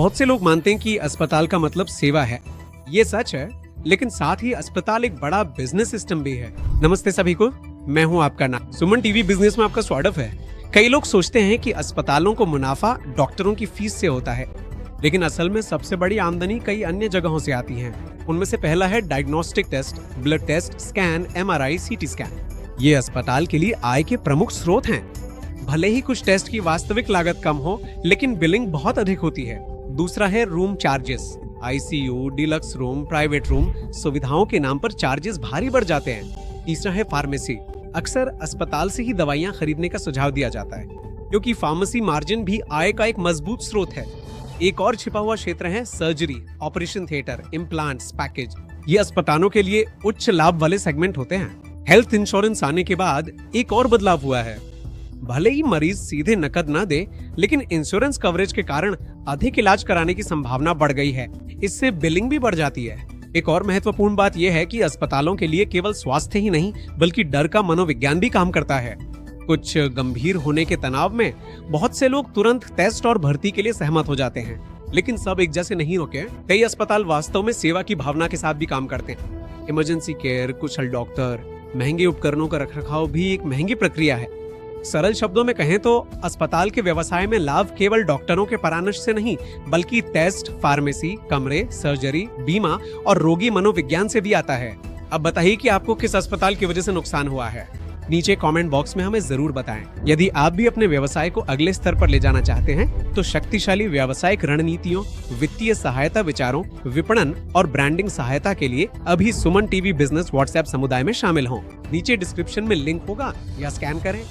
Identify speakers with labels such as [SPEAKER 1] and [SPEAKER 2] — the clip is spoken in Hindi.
[SPEAKER 1] बहुत से लोग मानते हैं कि अस्पताल का मतलब सेवा है। ये सच है, लेकिन साथ ही अस्पताल एक बड़ा बिजनेस सिस्टम भी है। नमस्ते सभी को, मैं हूं आपका नाम। सुमन टीवी बिजनेस में आपका स्वागत है। कई लोग सोचते हैं कि अस्पतालों को मुनाफा डॉक्टरों की फीस से होता है, लेकिन असल में सबसे बड़ी आमदनी कई अन्य जगहों से आती है। उनमें से पहला है diagnostic test, blood test, scan, MRI, CT scan. ये अस्पताल के लिए आय के प्रमुख स्रोत हैं। भले ही कुछ टेस्ट की वास्तविक लागत कम हो, लेकिन बिलिंग बहुत अधिक होती है। दूसरा है room charges. ICU, deluxe room, private room, सुविधाओं के नाम पर चार्जेस भारी बढ़ जाते हैं। तीसरा है फार्मेसी। अक्सर अस्पताल से ही दवाइयां खरीदने का सुझाव दिया जाता है, क्योंकि फार्मेसी मार्जिन भी आय का एक मजबूत स्रोत है। एक और छिपा हुआ क्षेत्र है surgery, operation theatre, implants, package. ये अस्पतालों के लिए उच्च लाभ वाले सेगमेंट होते हैं। हेल्थ इंश्योरेंस आने के बाद एक और बदलाव हुआ है। भले ही मरीज सीधे नकद ना दे, लेकिन इंश्योरेंस कवरेज के कारण अधिक इलाज कराने की संभावना बढ़ गई है। इससे बिलिंग भी बढ़ जाती है। एक और महत्वपूर्ण बात यह है कि अस्पतालों के लिए केवल स्वास्थ्य ही नहीं, बल्कि डर का मनोविज्ञान भी काम करता है। कुछ गंभीर होने के तनाव में बहुत से लोग तुरंत टेस्ट और भर्ती के लिए सहमत हो जाते हैं, लेकिन सब एक जैसे नहीं होते। कई अस्पताल वास्तव में सेवा की भावना के साथ भी काम करते हैं। इमरजेंसी केयर, कुशल डॉक्टर, महंगे उपकरणों का रखरखाव भी एक महंगी प्रक्रिया है। सरल शब्दों में कहें तो अस्पताल के व्यवसाय में लाभ केवल डॉक्टरों के परामर्श से नहीं, बल्कि टेस्ट, फार्मेसी, कमरे, सर्जरी, बीमा और रोगी मनोविज्ञान से भी आता है। अब बताइए कि आपको किस अस्पताल की वजह से नुकसान हुआ है। नीचे कमेंट बॉक्स में हमें जरूर बताएं। यदि आप भी अपने व्यवसाय को अगले स्तर पर ले जाना चाहते हैं, तो शक्तिशाली व्यावसायिक रणनीतियों, वित्तीय सहायता विचारों, विपणन और ब्रांडिंग सहायता के लिए अभी सुमन टीवी बिजनेस WhatsApp समुदाय में शामिल हों। नीचे डिस्क्रिप्शन में लिंक होगा या स्कैन करें।